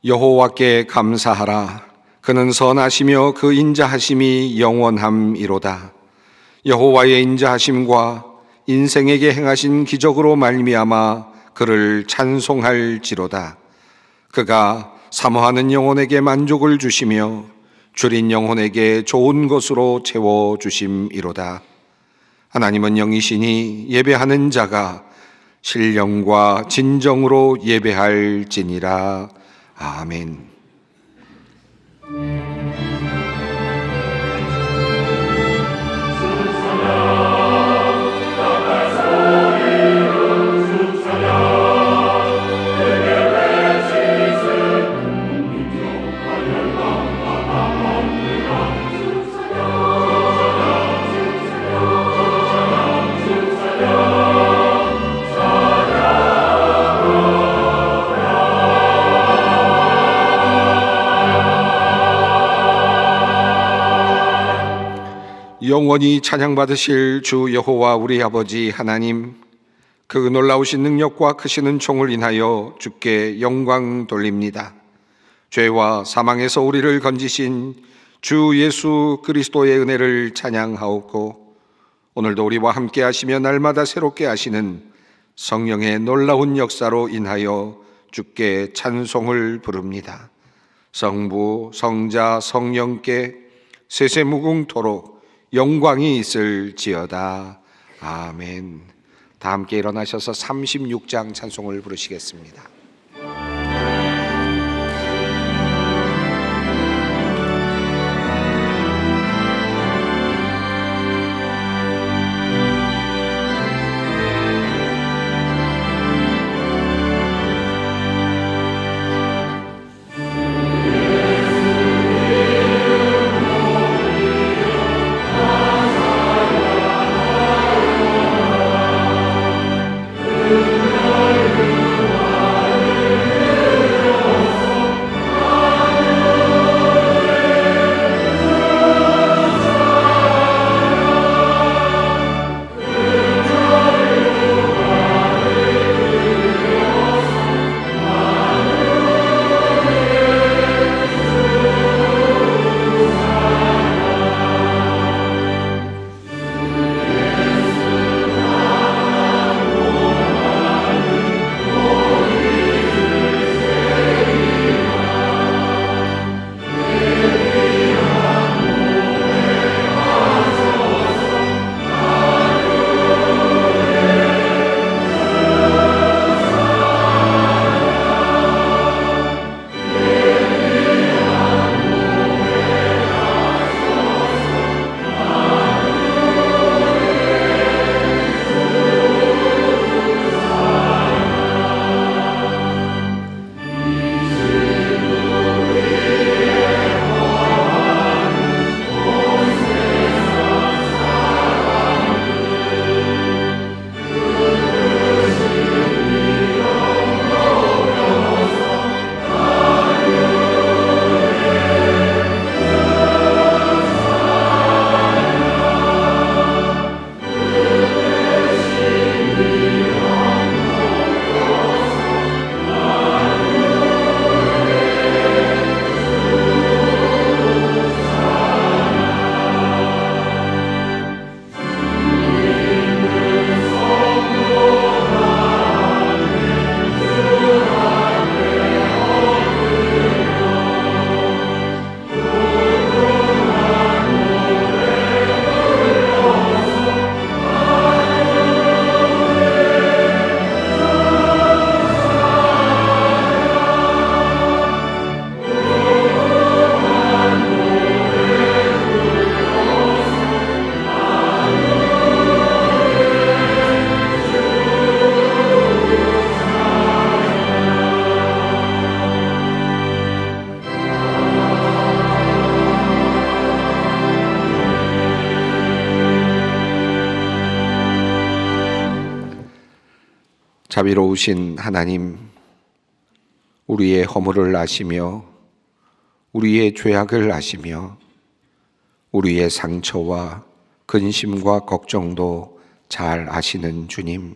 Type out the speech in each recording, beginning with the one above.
여호와께 감사하라. 그는 선하시며 그 인자하심이 영원함이로다. 여호와의 인자하심과 인생에게 행하신 기적으로 말미암아 그를 찬송할지로다. 그가 사모하는 영혼에게 만족을 주시며 줄인 영혼에게 좋은 것으로 채워주심이로다. 하나님은 영이시니 예배하는 자가 신령과 진정으로 예배할지니라. 아멘. 영원히 찬양받으실 주 여호와 우리 아버지 하나님, 그 놀라우신 능력과 크신 은총을 인하여 주께 영광 돌립니다. 죄와 사망에서 우리를 건지신 주 예수 그리스도의 은혜를 찬양하옵고, 오늘도 우리와 함께 하시며 날마다 새롭게 하시는 성령의 놀라운 역사로 인하여 주께 찬송을 부릅니다. 성부, 성자, 성령께 세세무궁토록 영광이 있을지어다. 아멘. 다 함께 일어나셔서 36장 찬송을 부르시겠습니다. 자비로우신 하나님, 우리의 허물을 아시며 우리의 죄악을 아시며 우리의 상처와 근심과 걱정도 잘 아시는 주님,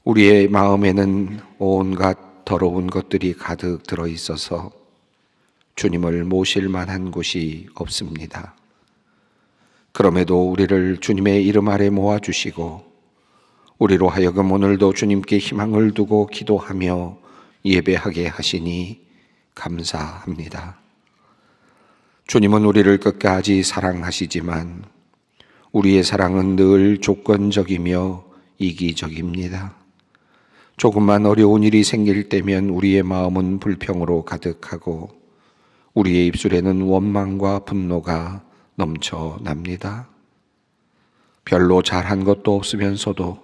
우리의 마음에는 온갖 더러운 것들이 가득 들어 있어서 주님을 모실 만한 곳이 없습니다. 그럼에도 우리를 주님의 이름 아래 모아주시고 우리로 하여금 오늘도 주님께 희망을 두고 기도하며 예배하게 하시니 감사합니다. 주님은 우리를 끝까지 사랑하시지만 우리의 사랑은 늘 조건적이며 이기적입니다. 조금만 어려운 일이 생길 때면 우리의 마음은 불평으로 가득하고 우리의 입술에는 원망과 분노가 넘쳐납니다. 별로 잘한 것도 없으면서도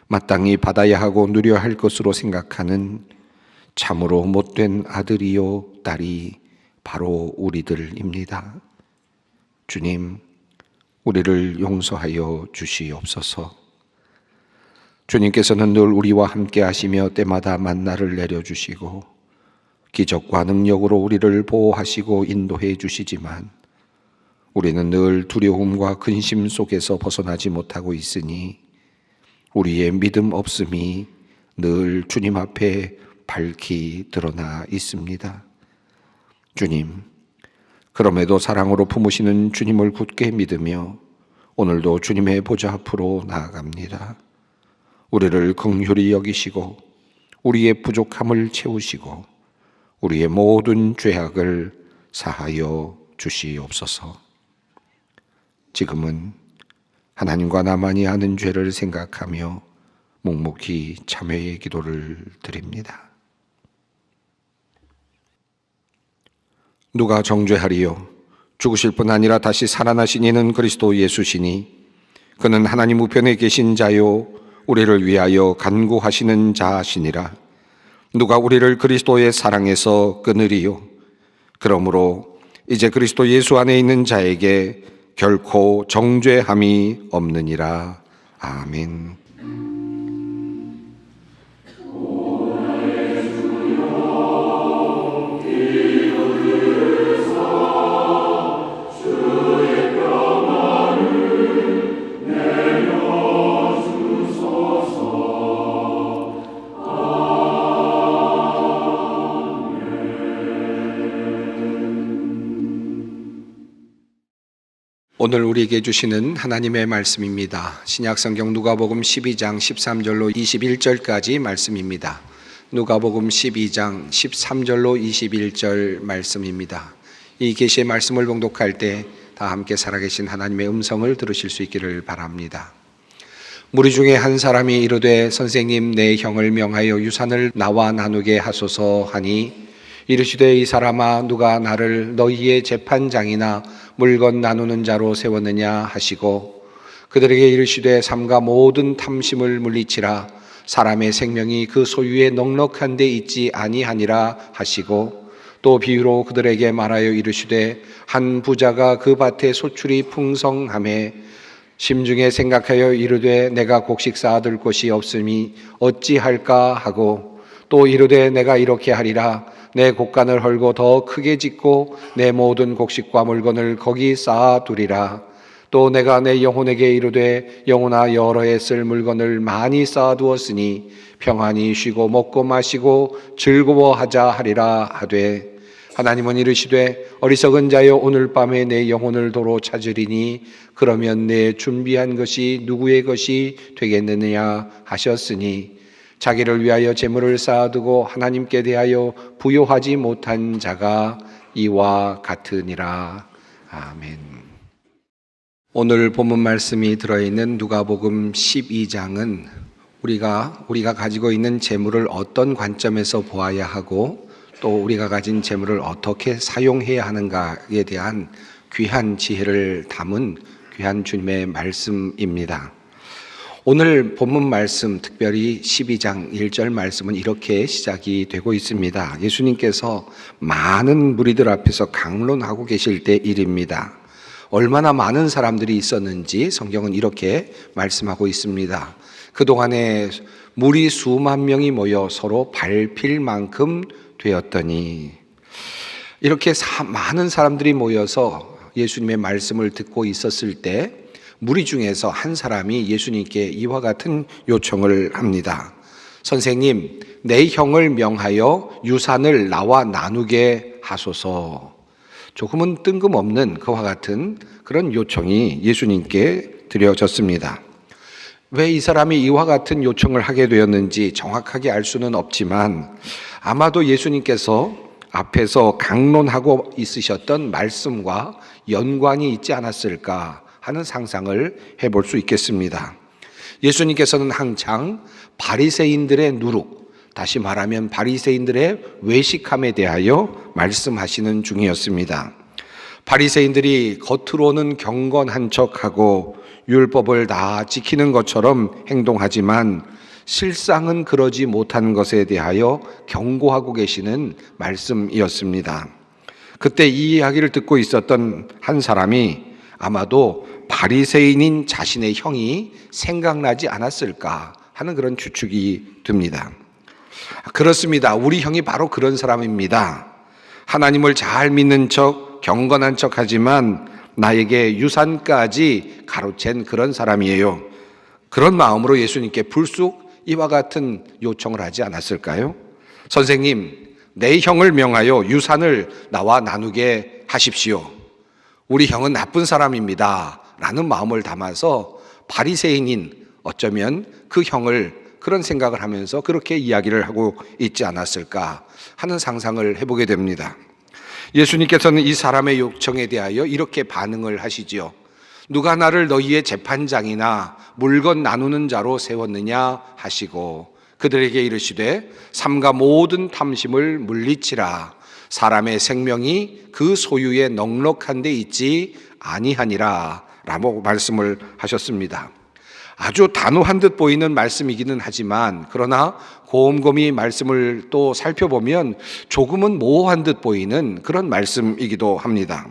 마땅히 받아야 하고 누려야 할 것으로 생각하는 참으로 못된 아들이요 딸이 바로 우리들입니다. 주님, 우리를 용서하여 주시옵소서. 주님께서는 늘 우리와 함께 하시며 때마다 만나를 내려주시고 기적과 능력으로 우리를 보호하시고 인도해 주시지만 우리는 늘 두려움과 근심 속에서 벗어나지 못하고 있으니 우리의 믿음 없음이 늘 주님 앞에 밝히 드러나 있습니다. 주님, 그럼에도 사랑으로 품으시는 주님을 굳게 믿으며 오늘도 주님의 보좌 앞으로 나아갑니다. 우리를 긍휼히 여기시고 우리의 부족함을 채우시고 우리의 모든 죄악을 사하여 주시옵소서. 지금은 하나님과 나만이 아는 죄를 생각하며 묵묵히 참회의 기도를 드립니다. 누가 정죄하리요? 죽으실 뿐 아니라 다시 살아나신 이는 그리스도 예수시니 그는 하나님 우편에 계신 자요 우리를 위하여 간구하시는 자시니라. 누가 우리를 그리스도의 사랑에서 끊으리요? 그러므로 이제 그리스도 예수 안에 있는 자에게 결코 정죄함이 없느니라. 아멘. 오늘 우리에게 주시는 하나님의 말씀입니다. 신약성경 누가복음 12장 13절로 21절까지 말씀입니다. 누가복음 12장 13절로 21절 말씀입니다. 이 계시의 말씀을 봉독할 때 다 함께 살아계신 하나님의 음성을 들으실 수 있기를 바랍니다. 무리 중에 한 사람이 이르되 선생님 내 형을 명하여 유산을 나와 나누게 하소서 하니 이르시되 이 사람아 누가 나를 너희의 재판장이나 물건 나누는 자로 세웠느냐 하시고 그들에게 이르시되 삼가 모든 탐심을 물리치라 사람의 생명이 그 소유에 넉넉한 데 있지 아니하니라 하시고 또 비유로 그들에게 말하여 이르시되 한 부자가 그 밭에 소출이 풍성하매 심중에 생각하여 이르되 내가 곡식 쌓아둘 곳이 없으니 어찌할까 하고 또 이르되 내가 이렇게 하리라 내 곡간을 헐고 더 크게 짓고 내 모든 곡식과 물건을 거기 쌓아두리라. 또 내가 내 영혼에게 이르되 영혼아 여러 해 쓸 물건을 많이 쌓아두었으니 평안히 쉬고 먹고 마시고 즐거워하자 하리라 하되 하나님은 이르시되 어리석은 자여 오늘 밤에 내 영혼을 도로 찾으리니 그러면 내 준비한 것이 누구의 것이 되겠느냐 하셨으니 자기를 위하여 재물을 쌓아두고 하나님께 대하여 부요하지 못한 자가 이와 같으니라. 아멘. 오늘 본문 말씀이 들어있는 누가복음 12장은 우리가 가지고 있는 재물을 어떤 관점에서 보아야 하고 또 우리가 가진 재물을 어떻게 사용해야 하는가에 대한 귀한 지혜를 담은 귀한 주님의 말씀입니다. 오늘 본문 말씀, 특별히 12장 1절 말씀은 이렇게 시작이 되고 있습니다. 예수님께서 많은 무리들 앞에서 강론하고 계실 때 일입니다. 얼마나 많은 사람들이 있었는지 성경은 이렇게 말씀하고 있습니다. 그동안에 무리 수만 명이 모여 서로 밟힐 만큼 되었더니 이렇게 많은 사람들이 모여서 예수님의 말씀을 듣고 있었을 때 무리 중에서 한 사람이 예수님께 이와 같은 요청을 합니다. 선생님, 내 형을 명하여 유산을 나와 나누게 하소서. 조금은 뜬금없는 그와 같은 그런 요청이 예수님께 드려졌습니다. 왜 이 사람이 이와 같은 요청을 하게 되었는지 정확하게 알 수는 없지만 아마도 예수님께서 앞에서 강론하고 있으셨던 말씀과 연관이 있지 않았을까 하는 상상을 해볼 수 있겠습니다. 예수님께서는 한창 바리새인들의 누룩, 다시 말하면 바리새인들의 외식함에 대하여 말씀하시는 중이었습니다. 바리새인들이 겉으로는 경건한 척하고 율법을 다 지키는 것처럼 행동하지만 실상은 그러지 못한 것에 대하여 경고하고 계시는 말씀이었습니다. 그때 이 이야기를 듣고 있었던 한 사람이 아마도 바리새인인 자신의 형이 생각나지 않았을까 하는 그런 추측이 듭니다. 그렇습니다. 우리 형이 바로 그런 사람입니다. 하나님을 잘 믿는 척, 경건한 척 하지만 나에게 유산까지 가로챈 그런 사람이에요. 그런 마음으로 예수님께 불쑥 이와 같은 요청을 하지 않았을까요? 선생님, 내 형을 명하여 유산을 나와 나누게 하십시오. 우리 형은 나쁜 사람입니다. 라는 마음을 담아서 바리새인인 어쩌면 그 형을 그런 생각을 하면서 그렇게 이야기를 하고 있지 않았을까 하는 상상을 해보게 됩니다. 예수님께서는 이 사람의 요청에 대하여 이렇게 반응을 하시지요. 누가 나를 너희의 재판장이나 물건 나누는 자로 세웠느냐 하시고 그들에게 이르시되 삼가 모든 탐심을 물리치라. 사람의 생명이 그 소유에 넉넉한 데 있지 아니하니라 라고 말씀을 하셨습니다. 아주 단호한 듯 보이는 말씀이기는 하지만 그러나 곰곰이 말씀을 또 살펴보면 조금은 모호한 듯 보이는 그런 말씀이기도 합니다.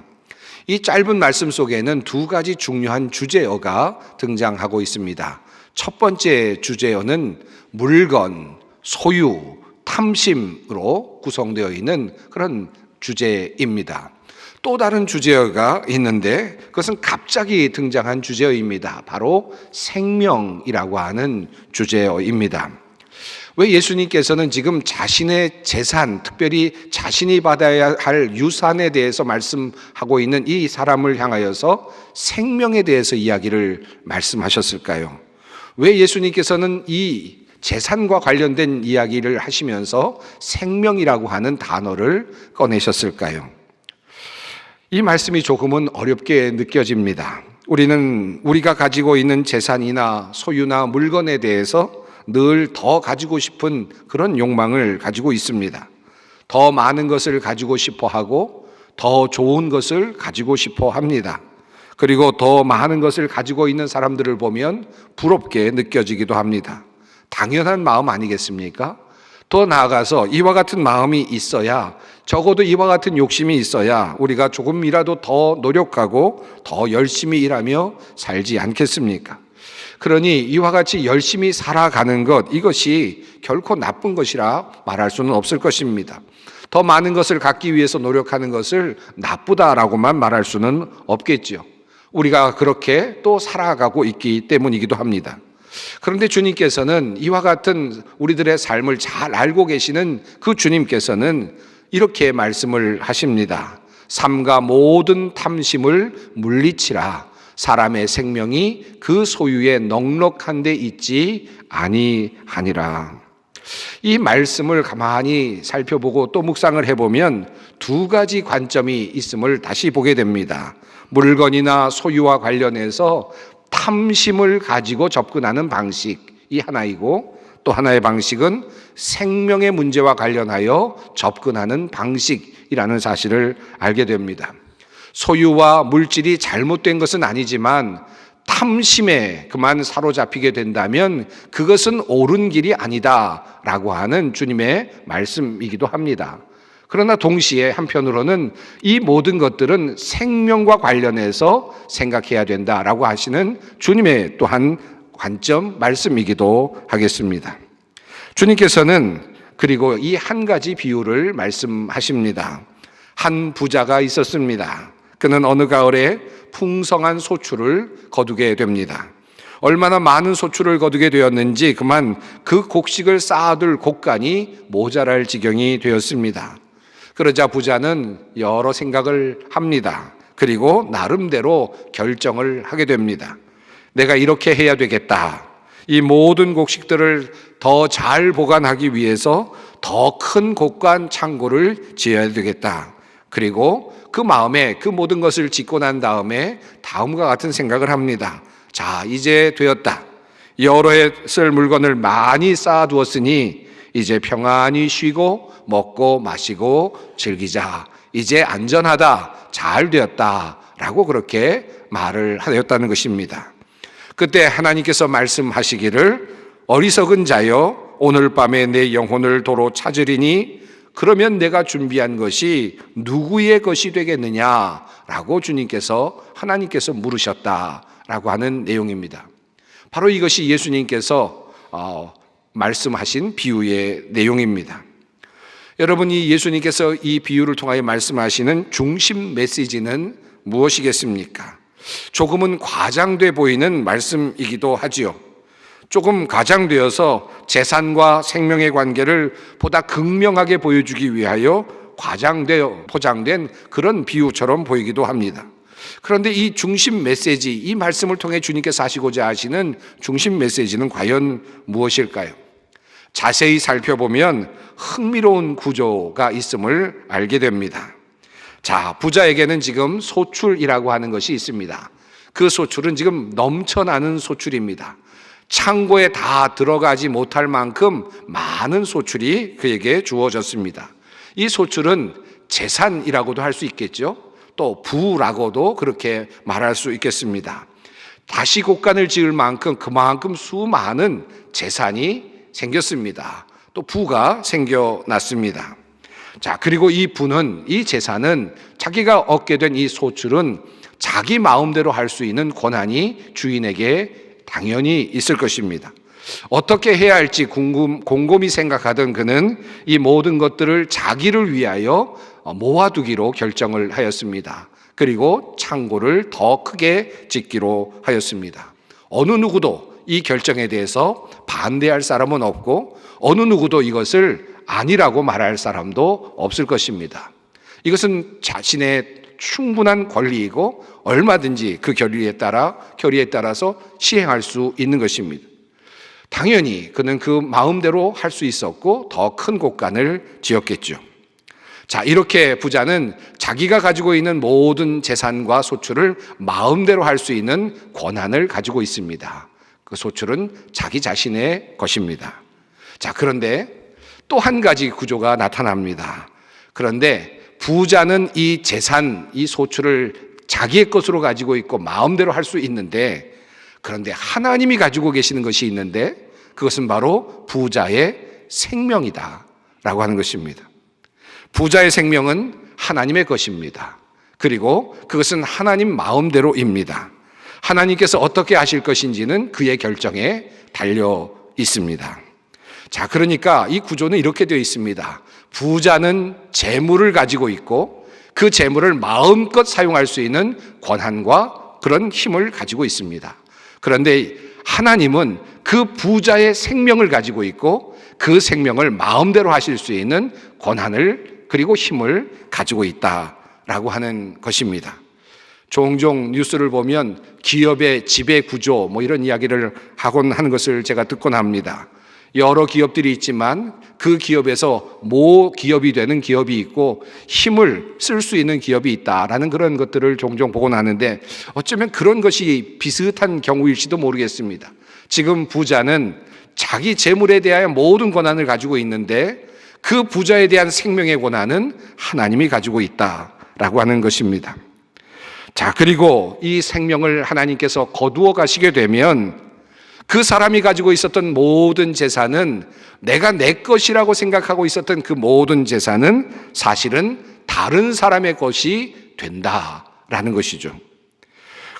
이 짧은 말씀 속에는 두 가지 중요한 주제어가 등장하고 있습니다. 첫 번째 주제어는 물건, 소유, 탐심으로 구성되어 있는 그런 주제입니다. 또 다른 주제어가 있는데 그것은 갑자기 등장한 주제어입니다. 바로 생명이라고 하는 주제어입니다. 왜 예수님께서는 지금 자신의 재산, 특별히 자신이 받아야 할 유산에 대해서 말씀하고 있는 이 사람을 향하여서 생명에 대해서 이야기를 말씀하셨을까요? 왜 예수님께서는 이 재산과 관련된 이야기를 하시면서 생명이라고 하는 단어를 꺼내셨을까요? 이 말씀이 조금은 어렵게 느껴집니다. 우리가 가지고 있는 재산이나 소유나 물건에 대해서 늘 더 가지고 싶은 그런 욕망을 가지고 있습니다. 더 많은 것을 가지고 싶어 하고 더 좋은 것을 가지고 싶어 합니다. 그리고 더 많은 것을 가지고 있는 사람들을 보면 부럽게 느껴지기도 합니다. 당연한 마음 아니겠습니까? 더 나아가서 이와 같은 마음이 있어야, 적어도 이와 같은 욕심이 있어야 우리가 조금이라도 더 노력하고 더 열심히 일하며 살지 않겠습니까? 그러니 이와 같이 열심히 살아가는 것, 이것이 결코 나쁜 것이라 말할 수는 없을 것입니다. 더 많은 것을 갖기 위해서 노력하는 것을 나쁘다라고만 말할 수는 없겠지요. 우리가 그렇게 또 살아가고 있기 때문이기도 합니다. 그런데 주님께서는 이와 같은 우리들의 삶을 잘 알고 계시는 그 주님께서는 이렇게 말씀을 하십니다. 삼가 모든 탐심을 물리치라. 사람의 생명이 그 소유에 넉넉한 데 있지 아니하니라. 이 말씀을 가만히 살펴보고 또 묵상을 해보면 두 가지 관점이 있음을 다시 보게 됩니다. 물건이나 소유와 관련해서 탐심을 가지고 접근하는 방식이 하나이고, 또 하나의 방식은 생명의 문제와 관련하여 접근하는 방식이라는 사실을 알게 됩니다. 소유와 물질이 잘못된 것은 아니지만 탐심에 그만 사로잡히게 된다면 그것은 옳은 길이 아니다라고 하는 주님의 말씀이기도 합니다. 그러나 동시에 한편으로는 이 모든 것들은 생명과 관련해서 생각해야 된다라고 하시는 주님의 또한 관점 말씀이기도 하겠습니다. 주님께서는 그리고 이 한 가지 비유를 말씀하십니다. 한 부자가 있었습니다. 그는 어느 가을에 풍성한 소출을 거두게 됩니다. 얼마나 많은 소출을 거두게 되었는지 그만 그 곡식을 쌓아둘 곡간이 모자랄 지경이 되었습니다. 그러자 부자는 여러 생각을 합니다. 그리고 나름대로 결정을 하게 됩니다. 내가 이렇게 해야 되겠다. 이 모든 곡식들을 더 잘 보관하기 위해서 더 큰 곡간 창고를 지어야 되겠다. 그리고 그 마음에 그 모든 것을 짓고 난 다음에 다음과 같은 생각을 합니다. 자, 이제 되었다. 여러 해 쓸 물건을 많이 쌓아두었으니 이제 평안히 쉬고 먹고 마시고 즐기자. 이제 안전하다. 잘 되었다. 라고 그렇게 말을 하였다는 것입니다. 그때 하나님께서 말씀하시기를 어리석은 자여 오늘 밤에 내 영혼을 도로 찾으리니 그러면 내가 준비한 것이 누구의 것이 되겠느냐라고 하나님께서 물으셨다라고 하는 내용입니다. 바로 이것이 예수님께서 말씀하신 비유의 내용입니다. 여러분이 예수님께서 이 비유를 통하여 말씀하시는 중심 메시지는 무엇이겠습니까? 조금은 과장돼 보이는 말씀이기도 하지요. 조금 과장되어서 재산과 생명의 관계를 보다 극명하게 보여주기 위하여 과장되어 포장된 그런 비유처럼 보이기도 합니다. 그런데 이 중심 메시지, 이 말씀을 통해 주님께서 하시고자 하시는 중심 메시지는 과연 무엇일까요? 자세히 살펴보면 흥미로운 구조가 있음을 알게 됩니다. 자, 부자에게는 지금 소출이라고 하는 것이 있습니다. 그 소출은 지금 넘쳐나는 소출입니다. 창고에 다 들어가지 못할 만큼 많은 소출이 그에게 주어졌습니다. 이 소출은 재산이라고도 할 수 있겠죠. 또 부라고도 그렇게 말할 수 있겠습니다. 다시 곡간을 지을 만큼 그만큼 수많은 재산이 생겼습니다. 또 부가 생겨났습니다. 자, 그리고 이 재산은 자기가 얻게 된 이 소출은 자기 마음대로 할 수 있는 권한이 주인에게 당연히 있을 것입니다. 어떻게 해야 할지 곰곰이 생각하던 그는 이 모든 것들을 자기를 위하여 모아두기로 결정을 하였습니다. 그리고 창고를 더 크게 짓기로 하였습니다. 어느 누구도 이 결정에 대해서 반대할 사람은 없고 어느 누구도 이것을 아니라고 말할 사람도 없을 것입니다. 이것은 자신의 충분한 권리이고 얼마든지 그 결의에 따라서 시행할 수 있는 것입니다. 당연히 그는 그 마음대로 할 수 있었고 더 큰 곡간을 지었겠죠. 자, 이렇게 부자는 자기가 가지고 있는 모든 재산과 소출을 마음대로 할 수 있는 권한을 가지고 있습니다. 그 소출은 자기 자신의 것입니다. 자, 그런데 또 한 가지 구조가 나타납니다. 그런데 부자는 이 재산, 이 소출을 자기의 것으로 가지고 있고 마음대로 할 수 있는데, 그런데 하나님이 가지고 계시는 것이 있는데 그것은 바로 부자의 생명이다 라고 하는 것입니다. 부자의 생명은 하나님의 것입니다. 그리고 그것은 하나님 마음대로입니다. 하나님께서 어떻게 하실 것인지는 그의 결정에 달려 있습니다. 자, 그러니까 이 구조는 이렇게 되어 있습니다. 부자는 재물을 가지고 있고 그 재물을 마음껏 사용할 수 있는 권한과 그런 힘을 가지고 있습니다. 그런데 하나님은 그 부자의 생명을 가지고 있고 그 생명을 마음대로 하실 수 있는 권한을 그리고 힘을 가지고 있다라고 하는 것입니다. 종종 뉴스를 보면 기업의 지배 구조 이런 이야기를 하곤 하는 것을 제가 듣곤 합니다. 여러 기업들이 있지만 그 기업에서 모기업이 되는 기업이 있고 힘을 쓸 수 있는 기업이 있다라는 그런 것들을 종종 보곤 하는데 어쩌면 그런 것이 비슷한 경우일지도 모르겠습니다. 지금 부자는 자기 재물에 대하여 모든 권한을 가지고 있는데 그 부자에 대한 생명의 권한은 하나님이 가지고 있다라고 하는 것입니다. 자, 그리고 이 생명을 하나님께서 거두어 가시게 되면 그 사람이 가지고 있었던 모든 재산은 내가 내 것이라고 생각하고 있었던 그 모든 재산은 사실은 다른 사람의 것이 된다라는 것이죠.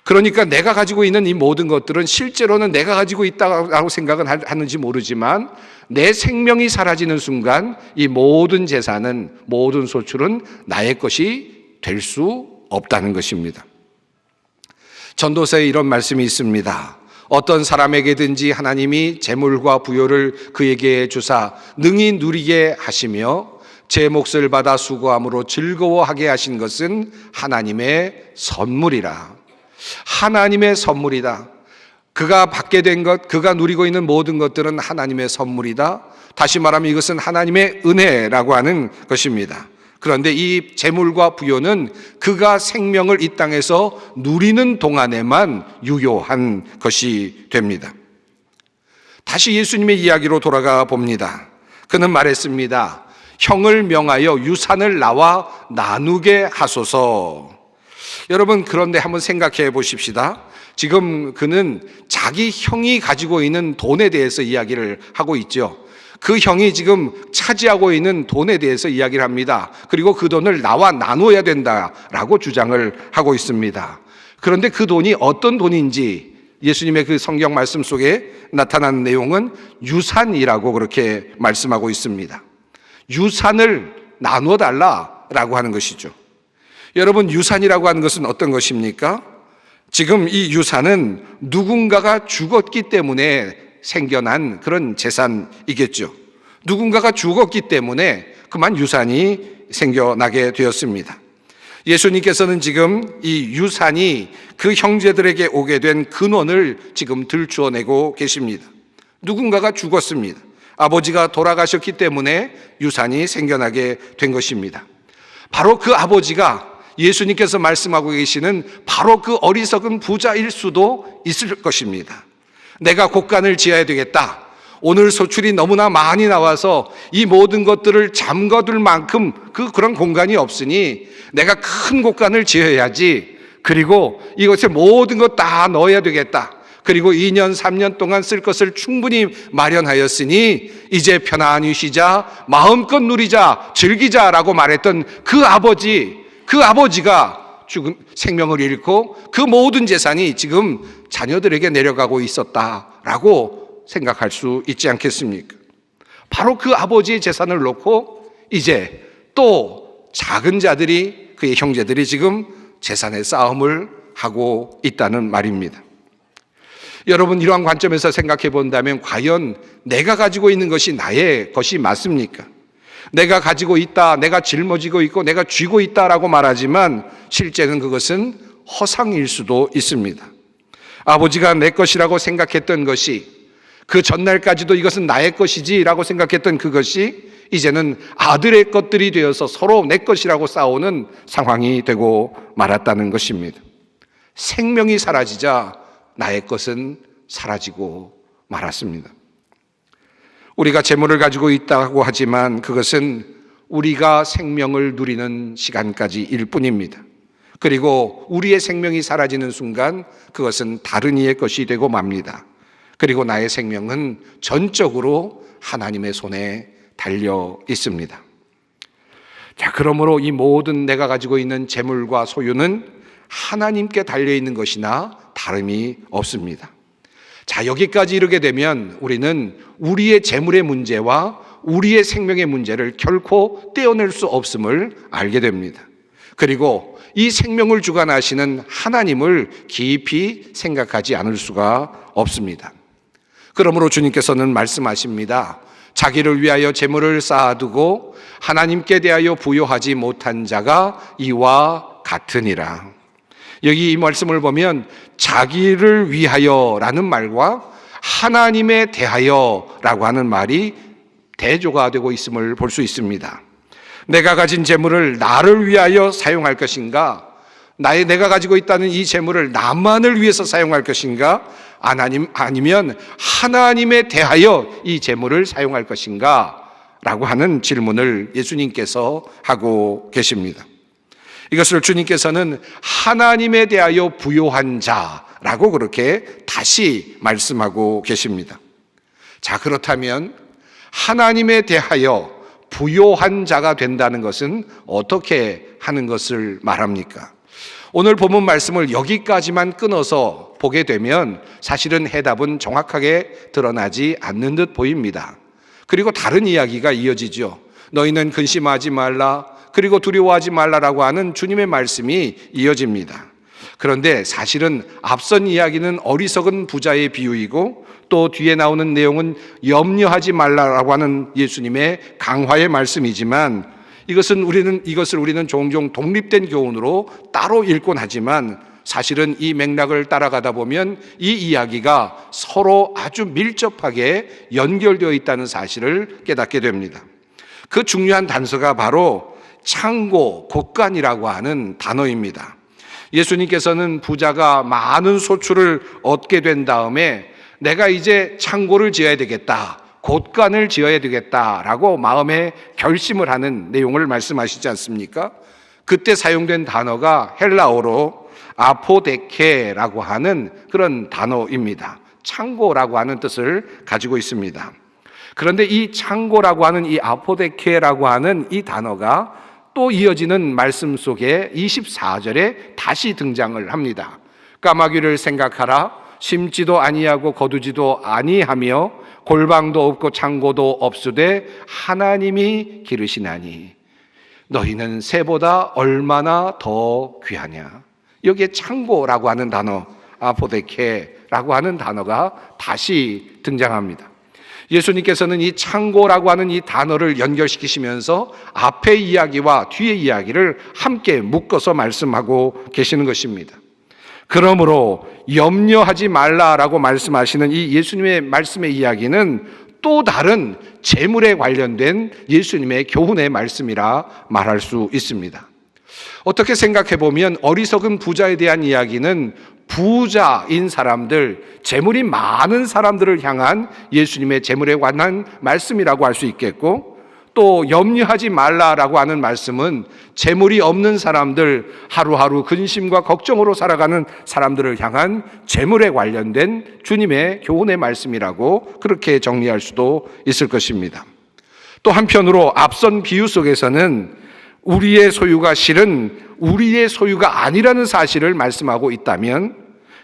그러니까 내가 가지고 있는 이 모든 것들은 실제로는 내가 가지고 있다고 생각은 하는지 모르지만 내 생명이 사라지는 순간 이 모든 재산은, 모든 소출은 나의 것이 될 수 없다는 것입니다. 전도서에 이런 말씀이 있습니다. 어떤 사람에게든지 하나님이 재물과 부요를 그에게 주사 능히 누리게 하시며 제 몫을 받아 수고함으로 즐거워하게 하신 것은 하나님의 선물이라. 하나님의 선물이다. 그가 받게 된 것, 그가 누리고 있는 모든 것들은 하나님의 선물이다. 다시 말하면 이것은 하나님의 은혜라고 하는 것입니다. 그런데 이 재물과 부요는 그가 생명을 이 땅에서 누리는 동안에만 유효한 것이 됩니다. 다시 예수님의 이야기로 돌아가 봅니다. 그는 말했습니다. 형을 명하여 유산을 나와 나누게 하소서. 여러분, 그런데 한번 생각해 보십시다. 지금 그는 자기 형이 가지고 있는 돈에 대해서 이야기를 하고 있죠. 그 형이 지금 차지하고 있는 돈에 대해서 이야기를 합니다. 그리고 그 돈을 나와 나눠야 된다라고 주장을 하고 있습니다. 그런데 그 돈이 어떤 돈인지 예수님의 그 성경 말씀 속에 나타나는 내용은 유산이라고 그렇게 말씀하고 있습니다. 유산을 나눠 달라라고 하는 것이죠. 여러분, 유산이라고 하는 것은 어떤 것입니까? 지금 이 유산은 누군가가 죽었기 때문에 생겨난 그런 재산이겠죠. 누군가가 죽었기 때문에 그만 유산이 생겨나게 되었습니다. 예수님께서는 지금 이 유산이 그 형제들에게 오게 된 근원을 지금 들추어내고 계십니다. 누군가가 죽었습니다. 아버지가 돌아가셨기 때문에 유산이 생겨나게 된 것입니다. 바로 그 아버지가 예수님께서 말씀하고 계시는 바로 그 어리석은 부자일 수도 있을 것입니다. 내가 곳간을 지어야 되겠다. 오늘 소출이 너무나 많이 나와서 이 모든 것들을 잠궈둘 만큼 그런 공간이 없으니 내가 큰 곳간을 지어야지. 그리고 이것에 모든 것 다 넣어야 되겠다. 그리고 2년, 3년 동안 쓸 것을 충분히 마련하였으니 이제 편안히 쉬자, 마음껏 누리자, 즐기자라고 말했던 그 아버지가 죽음, 생명을 잃고 그 모든 재산이 지금 자녀들에게 내려가고 있었다라고 생각할 수 있지 않겠습니까? 바로 그 아버지의 재산을 놓고 이제 또 작은 자들이, 그의 형제들이 지금 재산의 싸움을 하고 있다는 말입니다. 여러분, 이러한 관점에서 생각해 본다면 과연 내가 가지고 있는 것이 나의 것이 맞습니까? 내가 가지고 있다, 내가 짊어지고 있고 내가 쥐고 있다라고 말하지만 실제는 그것은 허상일 수도 있습니다. 아버지가 내 것이라고 생각했던 것이, 그 전날까지도 이것은 나의 것이지라고 생각했던 그것이 이제는 아들의 것들이 되어서 서로 내 것이라고 싸우는 상황이 되고 말았다는 것입니다. 생명이 사라지자 나의 것은 사라지고 말았습니다. 우리가 재물을 가지고 있다고 하지만 그것은 우리가 생명을 누리는 시간까지일 뿐입니다. 그리고 우리의 생명이 사라지는 순간 그것은 다른 이의 것이 되고 맙니다. 그리고 나의 생명은 전적으로 하나님의 손에 달려 있습니다. 자, 그러므로 이 모든 내가 가지고 있는 재물과 소유는 하나님께 달려 있는 것이나 다름이 없습니다. 자, 여기까지 이르게 되면 우리는 우리의 재물의 문제와 우리의 생명의 문제를 결코 떼어낼 수 없음을 알게 됩니다. 그리고 이 생명을 주관하시는 하나님을 깊이 생각하지 않을 수가 없습니다. 그러므로 주님께서는 말씀하십니다. 자기를 위하여 재물을 쌓아두고 하나님께 대하여 부요하지 못한 자가 이와 같으니라. 여기 이 말씀을 보면 자기를 위하여라는 말과 하나님에 대하여라고 하는 말이 대조가 되고 있음을 볼 수 있습니다. 내가 가진 재물을 나를 위하여 사용할 것인가? 내가 가지고 있다는 이 재물을 나만을 위해서 사용할 것인가? 아니면 하나님에 대하여 이 재물을 사용할 것인가? 라고 하는 질문을 예수님께서 하고 계십니다. 이것을 주님께서는 하나님에 대하여 부요한 자라고 그렇게 다시 말씀하고 계십니다. 자, 그렇다면 하나님에 대하여 부요한 자가 된다는 것은 어떻게 하는 것을 말합니까? 오늘 본문 말씀을 여기까지만 끊어서 보게 되면 사실은 해답은 정확하게 드러나지 않는 듯 보입니다. 그리고 다른 이야기가 이어지죠. 너희는 근심하지 말라, 그리고 두려워하지 말라라고 하는 주님의 말씀이 이어집니다. 그런데 사실은 앞선 이야기는 어리석은 부자의 비유이고 또 뒤에 나오는 내용은 염려하지 말라라고 하는 예수님의 강화의 말씀이지만 이것을 우리는 종종 독립된 교훈으로 따로 읽곤 하지만 사실은 이 맥락을 따라가다 보면 이 이야기가 서로 아주 밀접하게 연결되어 있다는 사실을 깨닫게 됩니다. 그 중요한 단서가 바로 창고, 곳간이라고 하는 단어입니다. 예수님께서는 부자가 많은 소출을 얻게 된 다음에 내가 이제 창고를 지어야 되겠다, 곳간을 지어야 되겠다라고 마음에 결심을 하는 내용을 말씀하시지 않습니까? 그때 사용된 단어가 헬라어로 아포데케라고 하는 그런 단어입니다. 창고라고 하는 뜻을 가지고 있습니다. 그런데 이 창고라고 하는 이 아포데케라고 하는 이 단어가 또 이어지는 말씀 속에 24절에 다시 등장을 합니다. 까마귀를 생각하라. 심지도 아니하고 거두지도 아니하며 골방도 없고 창고도 없으되 하나님이 기르시나니 너희는 새보다 얼마나 더 귀하냐. 여기에 창고라고 하는 단어, 아포데케라고 하는 단어가 다시 등장합니다. 예수님께서는 이 창고라고 하는 이 단어를 연결시키시면서 앞의 이야기와 뒤의 이야기를 함께 묶어서 말씀하고 계시는 것입니다. 그러므로 염려하지 말라라고 말씀하시는 이 예수님의 말씀의 이야기는 또 다른 재물에 관련된 예수님의 교훈의 말씀이라 말할 수 있습니다. 어떻게 생각해 보면 어리석은 부자에 대한 이야기는 부자인 사람들, 재물이 많은 사람들을 향한 예수님의 재물에 관한 말씀이라고 할 수 있겠고, 또 염려하지 말라라고 하는 말씀은 재물이 없는 사람들, 하루하루 근심과 걱정으로 살아가는 사람들을 향한 재물에 관련된 주님의 교훈의 말씀이라고 그렇게 정리할 수도 있을 것입니다. 또 한편으로 앞선 비유 속에서는 우리의 소유가 실은 우리의 소유가 아니라는 사실을 말씀하고 있다면,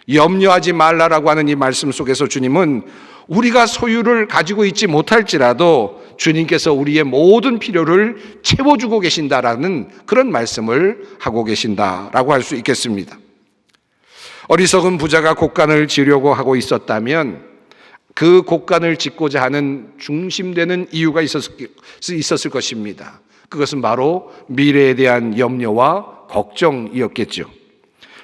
염려하지 말라라고 하는 이 말씀 속에서 주님은 우리가 소유를 가지고 있지 못할지라도 주님께서 우리의 모든 필요를 채워주고 계신다라는 그런 말씀을 하고 계신다라고 할 수 있겠습니다. 어리석은 부자가 곳간을 지으려고 하고 있었다면 그 곳간을 짓고자 하는 중심되는 이유가 있었을 것입니다. 그것은 바로 미래에 대한 염려와 걱정이었겠죠.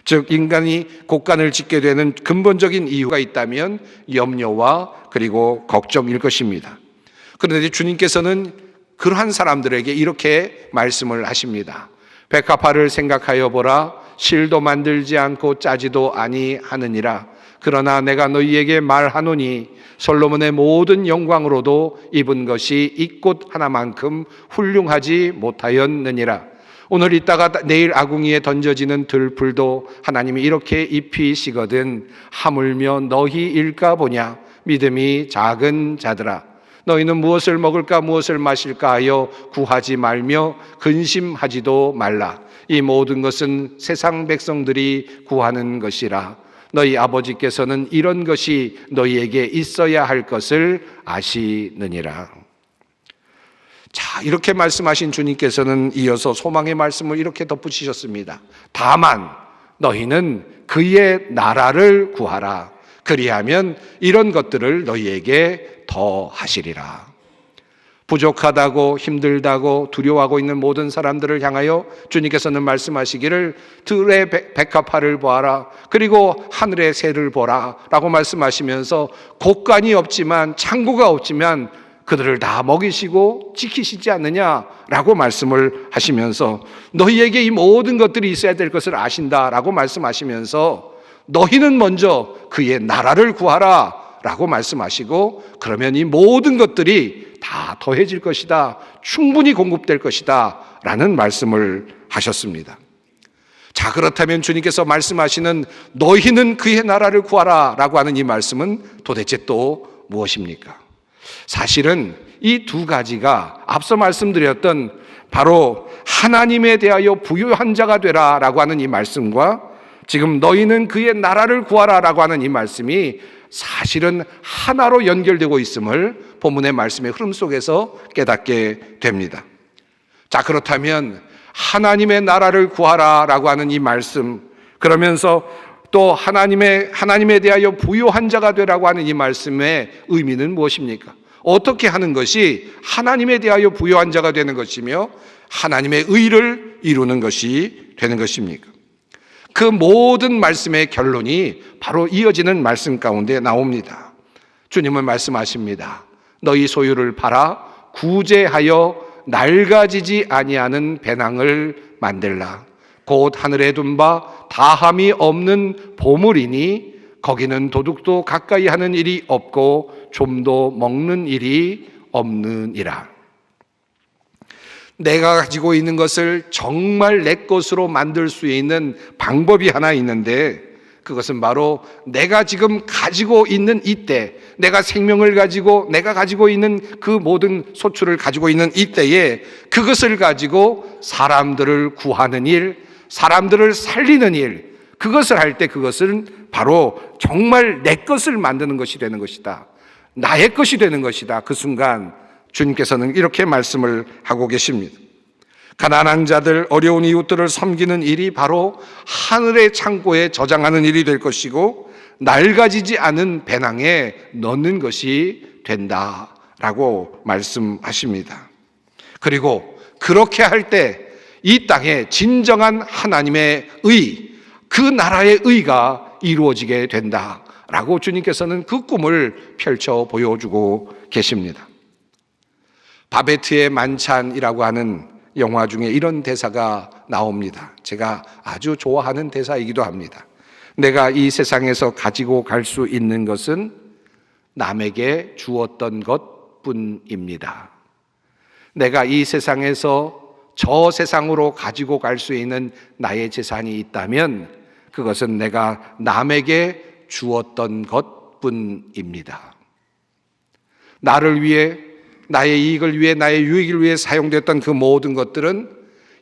즉 인간이 곳간을 짓게 되는 근본적인 이유가 있다면 염려와 그리고 걱정일 것입니다. 그런데 주님께서는 그러한 사람들에게 이렇게 말씀을 하십니다. 백합화를 생각하여 보라. 실도 만들지 않고 짜지도 아니하느니라. 그러나 내가 너희에게 말하노니 솔로몬의 모든 영광으로도 입은 것이 이 꽃 하나만큼 훌륭하지 못하였느니라. 오늘 있다가 내일 아궁이에 던져지는 들풀도 하나님이 이렇게 입히시거든 하물며 너희일까 보냐. 믿음이 작은 자들아, 너희는 무엇을 먹을까 무엇을 마실까 하여 구하지 말며 근심하지도 말라. 이 모든 것은 세상 백성들이 구하는 것이라. 너희 아버지께서는 이런 것이 너희에게 있어야 할 것을 아시느니라. 자, 이렇게 말씀하신 주님께서는 이어서 소망의 말씀을 이렇게 덧붙이셨습니다. 다만 너희는 그의 나라를 구하라. 그리하면 이런 것들을 너희에게 더 하시리라. 부족하다고 힘들다고 두려워하고 있는 모든 사람들을 향하여 주님께서는 말씀하시기를 들의 백합화를 보아라. 그리고 하늘의 새를 보라 라고 말씀하시면서 곳간이 없지만 창고가 없지만 그들을 다 먹이시고 지키시지 않느냐라고 말씀을 하시면서 너희에게 이 모든 것들이 있어야 될 것을 아신다라고 말씀하시면서 너희는 먼저 그의 나라를 구하라 라고 말씀하시고, 그러면 이 모든 것들이 다 더해질 것이다, 충분히 공급될 것이다 라는 말씀을 하셨습니다. 자, 그렇다면 주님께서 말씀하시는 너희는 그의 나라를 구하라 라고 하는 이 말씀은 도대체 또 무엇입니까? 사실은 이 두 가지가 앞서 말씀드렸던 바로 하나님에 대하여 부유한 자가 되라 라고 하는 이 말씀과 지금 너희는 그의 나라를 구하라 라고 하는 이 말씀이 사실은 하나로 연결되고 있음을 본문의 말씀의 흐름 속에서 깨닫게 됩니다. 자, 그렇다면 하나님의 나라를 구하라 라고 하는 이 말씀, 그러면서 또 하나님에 대하여 부요한 자가 되라고 하는 이 말씀의 의미는 무엇입니까? 어떻게 하는 것이 하나님에 대하여 부요한 자가 되는 것이며 하나님의 의를 이루는 것이 되는 것입니까? 그 모든 말씀의 결론이 바로 이어지는 말씀 가운데 나옵니다. 주님은 말씀하십니다. 너희 소유를 팔아 구제하여 낡아지지 아니하는 배낭을 만들라. 곧 하늘에 둔 바 다함이 없는 보물이니 거기는 도둑도 가까이 하는 일이 없고 좀도 먹는 일이 없느니라. 내가 가지고 있는 것을 정말 내 것으로 만들 수 있는 방법이 하나 있는데, 그것은 바로 내가 지금 가지고 있는 이때, 내가 생명을 가지고 내가 가지고 있는 그 모든 소출을 가지고 있는 이때에 그것을 가지고 사람들을 구하는 일, 사람들을 살리는 일, 그것을 할 때 그것은 바로 정말 내 것을 만드는 것이 되는 것이다. 나의 것이 되는 것이다. 그 순간 주님께서는 이렇게 말씀을 하고 계십니다. 가난한 자들, 어려운 이웃들을 섬기는 일이 바로 하늘의 창고에 저장하는 일이 될 것이고 낡아지지 않은 배낭에 넣는 것이 된다라고 말씀하십니다. 그리고 그렇게 할 때 이 땅에 진정한 하나님의 의, 그 나라의 의가 이루어지게 된다라고 주님께서는 그 꿈을 펼쳐 보여주고 계십니다. 바베트의 만찬이라고 하는 영화 중에 이런 대사가 나옵니다. 제가 아주 좋아하는 대사이기도 합니다. 내가 이 세상에서 가지고 갈 수 있는 것은 남에게 주었던 것뿐입니다. 내가 이 세상에서 저 세상으로 가지고 갈 수 있는 나의 재산이 있다면 그것은 내가 남에게 주었던 것뿐입니다. 나를 위해, 나의 이익을 위해, 나의 유익을 위해 사용됐던 그 모든 것들은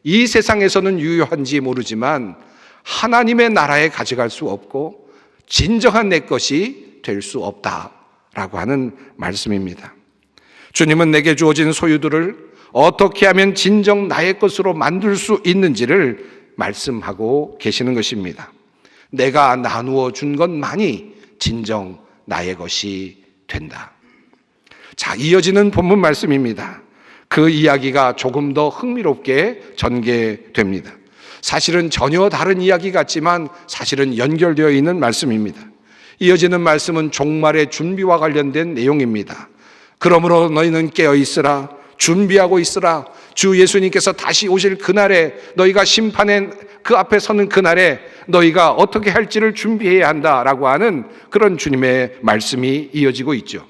이 세상에서는 유효한지 모르지만 하나님의 나라에 가져갈 수 없고 진정한 내 것이 될 수 없다라고 하는 말씀입니다. 주님은 내게 주어진 소유들을 어떻게 하면 진정 나의 것으로 만들 수 있는지를 말씀하고 계시는 것입니다. 내가 나누어 준 것만이 진정 나의 것이 된다. 자, 이어지는 본문 말씀입니다. 그 이야기가 조금 더 흥미롭게 전개됩니다. 사실은 전혀 다른 이야기 같지만 사실은 연결되어 있는 말씀입니다. 이어지는 말씀은 종말의 준비와 관련된 내용입니다. 그러므로 너희는 깨어 있으라, 준비하고 있으라. 주 예수님께서 다시 오실 그날에, 너희가 심판의 그 앞에 서는 그날에 너희가 어떻게 할지를 준비해야 한다라고 하는 그런 주님의 말씀이 이어지고 있죠.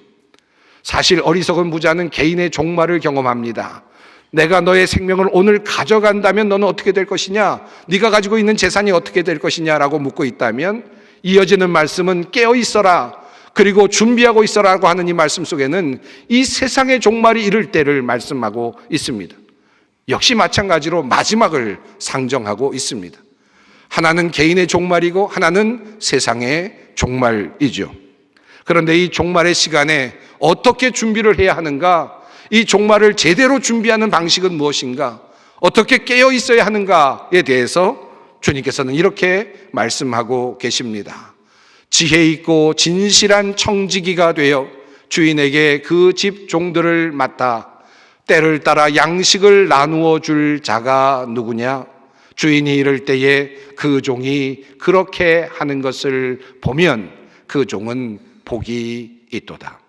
사실 어리석은 부자는 개인의 종말을 경험합니다. 내가 너의 생명을 오늘 가져간다면 너는 어떻게 될 것이냐? 네가 가지고 있는 재산이 어떻게 될 것이냐라고 묻고 있다면 이어지는 말씀은 깨어 있어라, 그리고 준비하고 있어라고 하는 이 말씀 속에는 이 세상의 종말이 이를 때를 말씀하고 있습니다. 역시 마찬가지로 마지막을 상정하고 있습니다. 하나는 개인의 종말이고 하나는 세상의 종말이죠. 그런데 이 종말의 시간에 어떻게 준비를 해야 하는가? 이 종말을 제대로 준비하는 방식은 무엇인가? 어떻게 깨어 있어야 하는가에 대해서 주님께서는 이렇게 말씀하고 계십니다. 지혜 있고 진실한 청지기가 되어 주인에게 그 집 종들을 맡아 때를 따라 양식을 나누어 줄 자가 누구냐? 주인이 이를 때에 그 종이 그렇게 하는 것을 보면 그 종은 복이 있도다.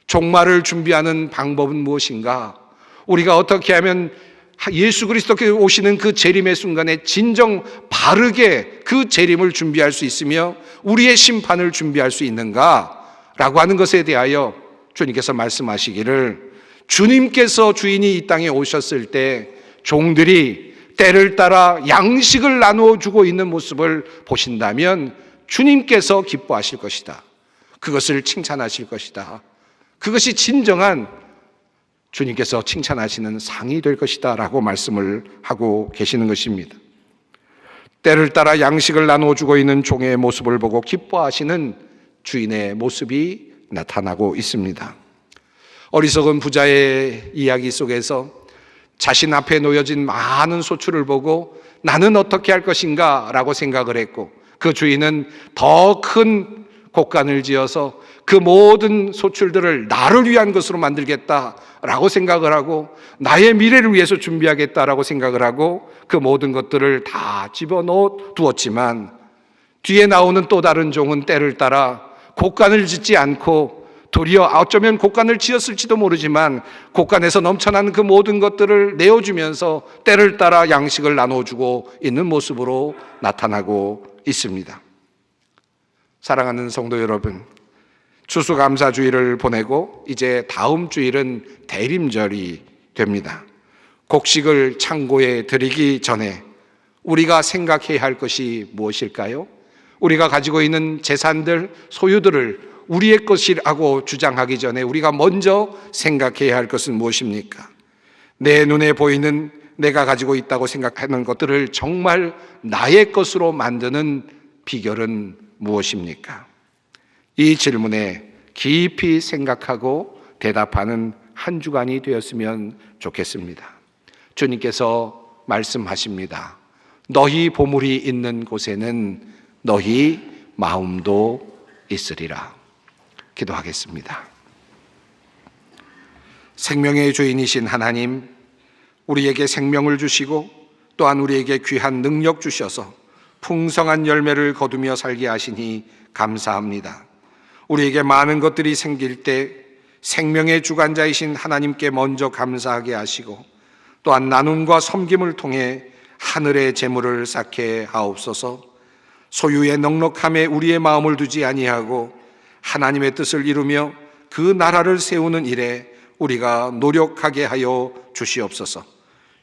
종말을 준비하는 방법은 무엇인가? 우리가 어떻게 하면 예수 그리스도께서 오시는 그 재림의 순간에 진정 바르게 그 재림을 준비할 수 있으며 우리의 심판을 준비할 수 있는가라고 하는 것에 대하여 주님께서 말씀하시기를, 주님께서 주인이 이 땅에 오셨을 때 종들이 때를 따라 양식을 나누어 주고 있는 모습을 보신다면 주님께서 기뻐하실 것이다. 그것을 칭찬하실 것이다. 그것이 진정한 주님께서 칭찬하시는 상이 될 것이다 라고 말씀을 하고 계시는 것입니다. 때를 따라 양식을 나눠주고 있는 종의 모습을 보고 기뻐하시는 주인의 모습이 나타나고 있습니다. 어리석은 부자의 이야기 속에서 자신 앞에 놓여진 많은 소출을 보고 나는 어떻게 할 것인가 라고 생각을 했고, 그 주인은 더 큰 곡간을 지어서 그 모든 소출들을 나를 위한 것으로 만들겠다라고 생각을 하고, 나의 미래를 위해서 준비하겠다라고 생각을 하고 그 모든 것들을 다 집어넣어 두었지만, 뒤에 나오는 또 다른 종은 때를 따라 곡간을 짓지 않고, 도리어 어쩌면 곡간을 지었을지도 모르지만 곡간에서 넘쳐나는 그 모든 것들을 내어주면서 때를 따라 양식을 나눠주고 있는 모습으로 나타나고 있습니다. 사랑하는 성도 여러분, 추수감사주일을 보내고 이제 다음 주일은 대림절이 됩니다. 곡식을 창고에 들이기 전에 우리가 생각해야 할 것이 무엇일까요? 우리가 가지고 있는 재산들, 소유들을 우리의 것이라고 주장하기 전에 우리가 먼저 생각해야 할 것은 무엇입니까? 내 눈에 보이는 내가 가지고 있다고 생각하는 것들을 정말 나의 것으로 만드는 비결은 무엇입니까? 이 질문에 깊이 생각하고 대답하는 한 주간이 되었으면 좋겠습니다. 주님께서 말씀하십니다. 너희 보물이 있는 곳에는 너희 마음도 있으리라. 기도하겠습니다. 생명의 주인이신 하나님, 우리에게 생명을 주시고 또한 우리에게 귀한 능력 주셔서 풍성한 열매를 거두며 살게 하시니 감사합니다. 우리에게 많은 것들이 생길 때 생명의 주관자이신 하나님께 먼저 감사하게 하시고, 또한 나눔과 섬김을 통해 하늘의 재물을 쌓게 하옵소서. 소유의 넉넉함에 우리의 마음을 두지 아니하고 하나님의 뜻을 이루며 그 나라를 세우는 일에 우리가 노력하게 하여 주시옵소서.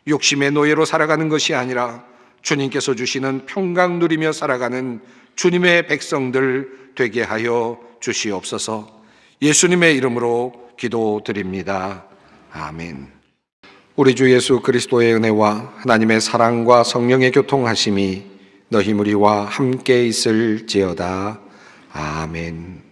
욕심의 노예로 살아가는 것이 아니라 주님께서 주시는 평강 누리며 살아가는 주님의 백성들 되게 하여 주시옵소서. 예수님의 이름으로 기도드립니다. 아멘. 우리 주 예수 그리스도의 은혜와 하나님의 사랑과 성령의 교통하심이 너희 무리와 함께 있을지어다. 아멘.